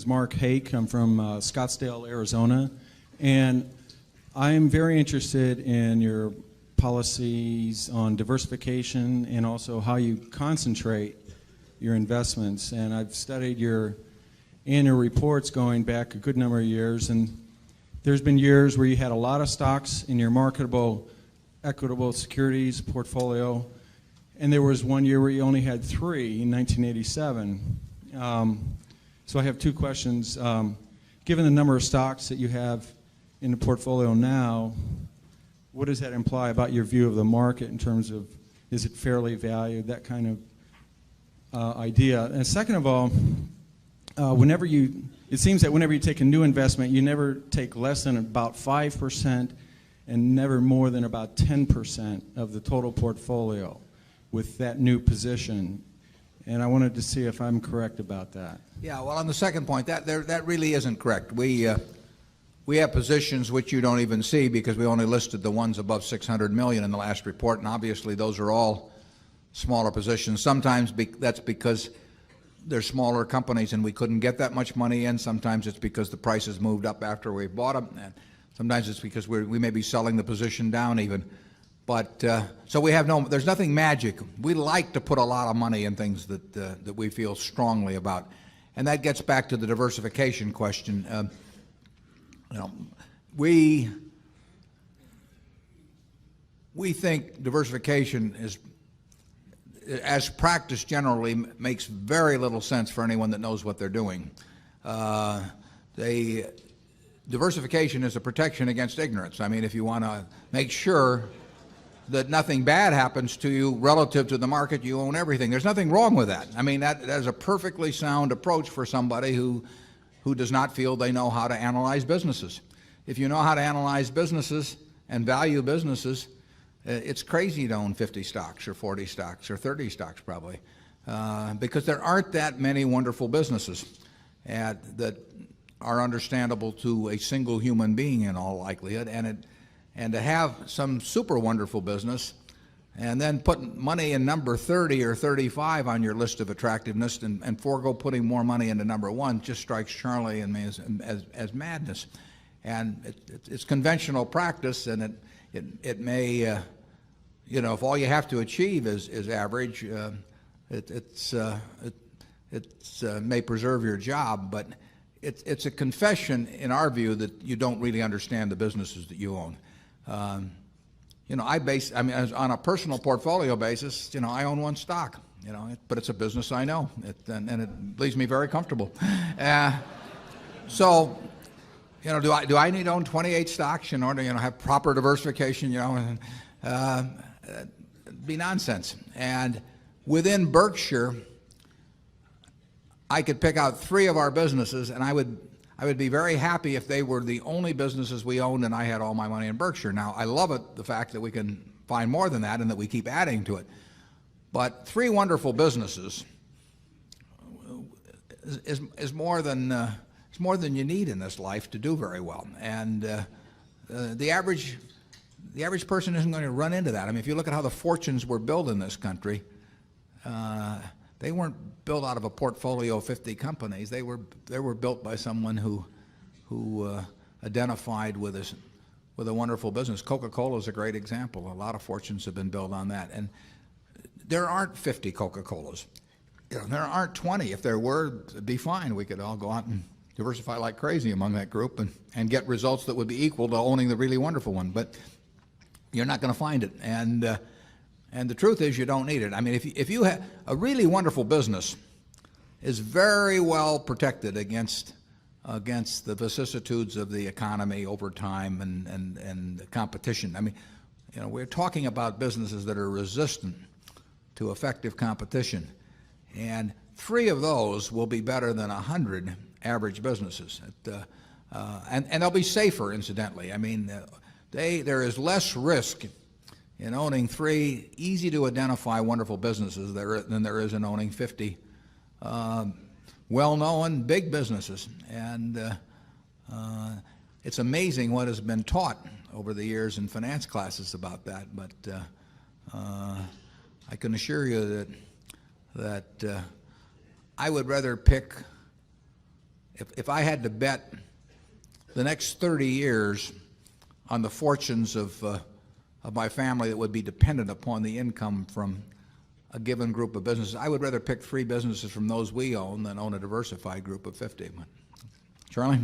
is Mark Hake. I'm from Scottsdale, Arizona, and I'm very interested in your policies on diversification and also how you concentrate your investments. And I've studied your annual reports going back a good number of years, and there's been years where you had a lot of stocks in your marketable equitable securities portfolio, and there was one year where you only had 3 in 1987. So I have 2 questions. Given the number of stocks that you have in the portfolio now, what does that imply about your view of the market in terms of, is it fairly valued, that kind of idea? And second of all, it seems that whenever you take a new investment, you never take less than about 5% and never more than about 10% of the total portfolio with that new position. And I wanted to see if I'm correct about that. Yeah, well, on the second point, that really isn't correct. We have positions which you don't even see because we only listed the ones above 600 million in the last report, and obviously those are all smaller positions. Sometimes that's because they're smaller companies and we couldn't get that much money in. Sometimes it's because the prices moved up after we bought them. And sometimes it's because we may be selling the position down even. But so there's nothing magic. We like to put a lot of money in things that we feel strongly about, and that gets back to the diversification question. We think diversification is, as practiced generally, makes very little sense for anyone that knows what they're doing. Diversification is a protection against ignorance. I mean, if you want to make sure that nothing bad happens to you relative to the market, you own everything. There's nothing wrong with that. I mean, that is a perfectly sound approach for somebody who does not feel they know how to analyze businesses. If you know how to analyze businesses and value businesses, it's crazy to own 50 stocks or 40 stocks or 30 stocks probably, because there aren't that many wonderful businesses that are understandable to a single human being in all likelihood. And to have some super wonderful business and then put money in number 30 or 35 on your list of attractiveness and forego putting more money into number 1 just strikes Charlie and me as madness. And it's conventional practice, and it may, if all you have to achieve is average, it may preserve your job, but it's a confession in our view that you don't really understand the businesses that you own. On a personal portfolio basis, I own 1 stock, but it's a business I know, and it leaves me very comfortable. So, do I need to own 28 stocks in order to, have proper diversification? It'd be nonsense. And within Berkshire, I could pick out 3 of our businesses, and I would be very happy if they were the only businesses we owned and I had all my money in Berkshire. Now, I love the fact that we can find more than that and that we keep adding to it. But 3 wonderful businesses is more than you need in this life to do very well. And the average person isn't going to run into that. I mean, if you look at how the fortunes were built in this country, they weren't built out of a portfolio of 50 companies. They were built by someone who identified with a wonderful business. Coca-Cola is a great example. A lot of fortunes have been built on that. And there aren't 50 Coca-Colas. There aren't 20. If there were, it'd be fine. We could all go out and diversify like crazy among that group and get results that would be equal to owning the really wonderful one. But you're not going to find it. And the truth is, you don't need it. I mean, if you have a really wonderful business, is very well protected against the vicissitudes of the economy over time and the competition. I mean, we're talking about businesses that are resistant to effective competition, and 3 of those will be better than 100 average businesses, and they'll be safer, incidentally. I mean, there is less risk in owning 3 easy to identify wonderful businesses than there is in owning 50 well-known big businesses. And it's amazing what has been taught over the years in finance classes about that. But I can assure you that I would rather pick if I had to bet the next 30 years on the fortunes of my family that would be dependent upon the income from a given group of businesses, I would rather pick 3 businesses from those we own than own a diversified group of 50. Charlie?